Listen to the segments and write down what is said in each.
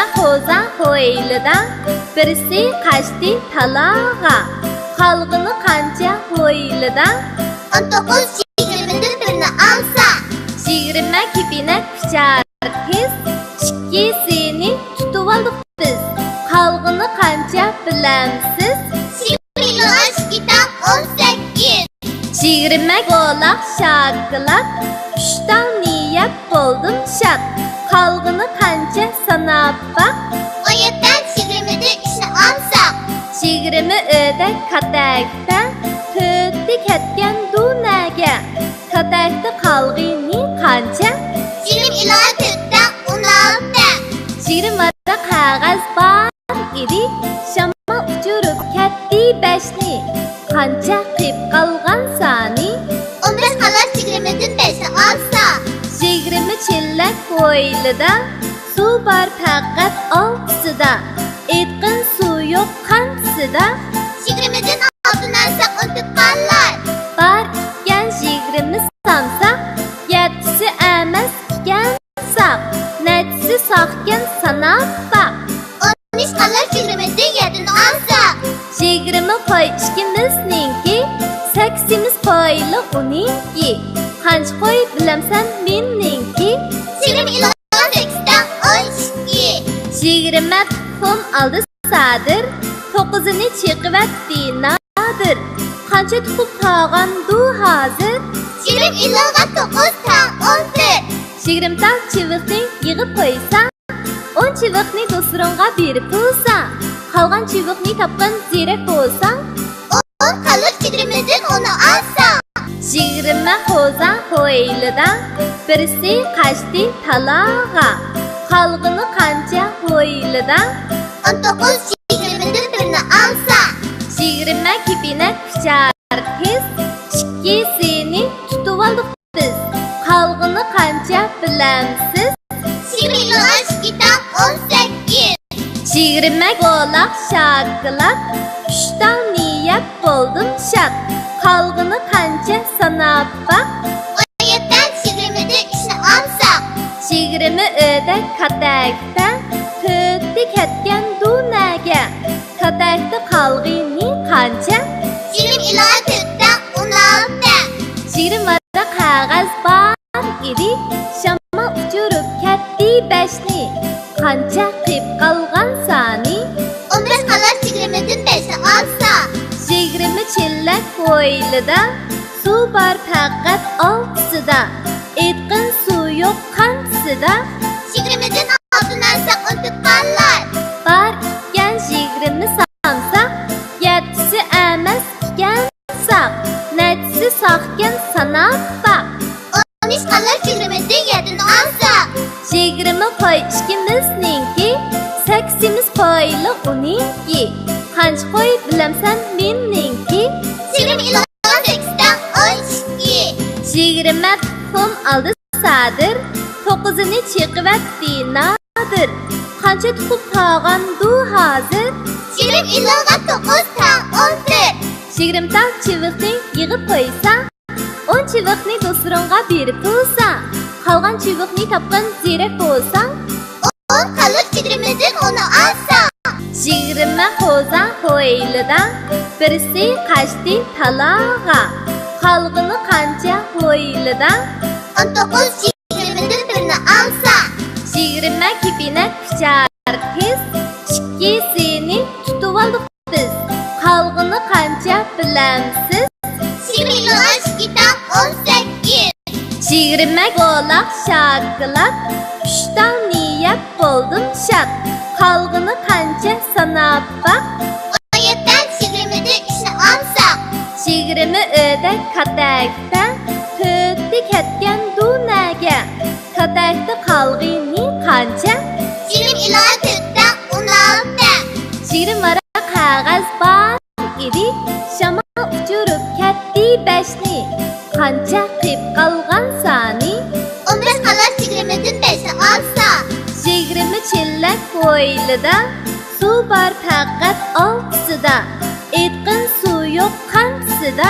Yigirma xo'za ho'ylida birisi qashdi talaga. Qalğını qancha ho'ylida 19 20'den birini alsa. Yigirma kipine pichar tez. Ikkisini tutib oldik biz. Qalğını qancha bilamsiz? 18. Yigirma qo'laq shokolad. 3 tane yeb bo'ldim shod. Qalğını qancha sanab baq. 17'den 20'de işini alsak. Yigirma o'dak katakda to'rtni ketgan dunaga. Katakda qalğini qancha? 20 ila 4'den 16. Yigirma qog'oz bor edi. Shamol uchirib ketdi 5ni. Qancha qilib qolgan sani? 15 qalar 20'den 5'ni alsa. Yigirma chillak ho'ylida suv bor faqat oltisida. Etqin suv yo'q qansida. 20'den 6'dan alsak 10 tutqanlar. Bor ekan 20 samsa. 7si emas ekan saq. Netsi saqkan sanab baq. 13 qalar 20'den 7'ni alsak. 20 qo'y ikkimizninki. 8imiz qo'yli uninki. Qancha qo'y bilamsan menninki? 20 ila 8'den 12. 20 tuxum oldi sadir. 9'ini chiqivatdi nadir. Qancha tuxum tog'andu hozir? 20 ila 9'dan 14. 20 tal chiviqni yig'ib qo'ysa, 10 chiviqni do'stronga berib qo'ysa, qolgan chiviqni topgan ziyrak bo'lsa, 10 qalar 20'den 10'u alsak. 20 xo'za ho'ylida birisi qashdi talaga. Qalğını qancha ho'ylida 19 20'den birini alsak. 20 kipine pichar tez. Ikkisini tutib oldik biz. Qalğını qancha bilamsiz? 20 ila 2'den 18. 20 qo'laq shokolad. 3 tane yeb bo'ldim shod. Qalğını qancha sanab baq. 17'den 20'de işini alsak. 20 o'dak katakda to'rtni ketgan dunaga. Katakda qalğini qancha? 20 ila 4'den 16. 20 qog'oz bor edi. Shamol uchirib ketdi 5ni. Qancha qilib qolgan sani? 15 qalar 20'den 5'ni alsak. 20 chillak ho'ylida suv bor faqat oltisida. Etqin suv yo'q qansida. 20'den 6'dan alsak 10 tutqanlar. Bor ekan 20 samsa. 7si emas ekan saq. Netsi saqkan sanab baq. 13 qalar 20'den 7'ni alsak. 20 qo'y ikkimizninki. 8imiz qo'yli uninki. Qancha qo'y bilamsan menninki? 20 ila 8'den 12. 20 tuxum oldi sadir. 9'ini chiqivatdi nadir. Qancha tuxum tog'andu hozir? 20 ila 9'dan 14. 20 tal chiviqni yig'ib qo'ysa, 10 chiviqni do'stronga berib qo'ysa, qolgan chiviqni topgan ziyrak bo'lsa, 10 qalar 20'den 10'u alsak. 20 xo'za ho'ylida birisi qashdi talaga. Qalğını qancha ho'ylida 19 20'den birini alsak. 20 kipine pichar tez. Ikkisini tutib oldik biz. Qalğını qancha bilamsiz? 20 ila 2'den 18. 20 qo'laq shokolad. 3 tane yeb bo'ldim shod. Qalğını qancha sanab baq. 17'den 20'de işini alsak. 20 o'dak katakda to'rtni ketgan dunaga. Katakda qalğini qancha? 20 ila 4'den 16. 20 qog'oz bor edi. Shamol uchirib ketdi 5ni. Qancha qilib qolgan sani? 15 qalar 20'den 5'ni alsak. 20 chillak ho'ylida suv bor faqat oltisida. Etqin suv yo'q qansida.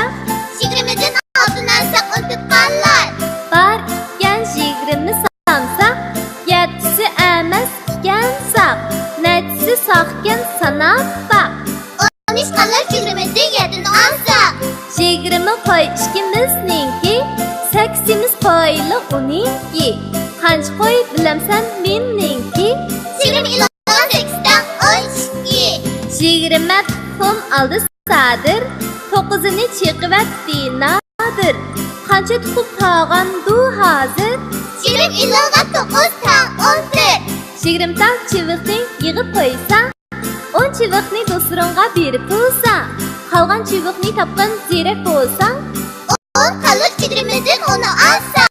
20'den 6'dan alsak 10 tutqanlar. Bor ekan 20 samsa. 7si emas ekan saq. unsaqkin sanab baq. 13 qanlar chigrimizning yadini olsak. 20 qo'y ikkimizninki, 8 qo'yli uninki. Qancha qo'y bilamsan menninki? 20 ilova 8dan 12. 20 tuxum aldi sadir, 9'ini chiqivatdi nadir. Qancha tuxum tog'andu hozir? 20 ilova 9 dan 11. 20 tane çivikni yig'ib qo'ysang, 10 çivikni do'stlaringga berib qo'ysang, qolgan çivikni topgan ziyrak bo'lsang, 10 qanlar chigrimizdan uni olsak.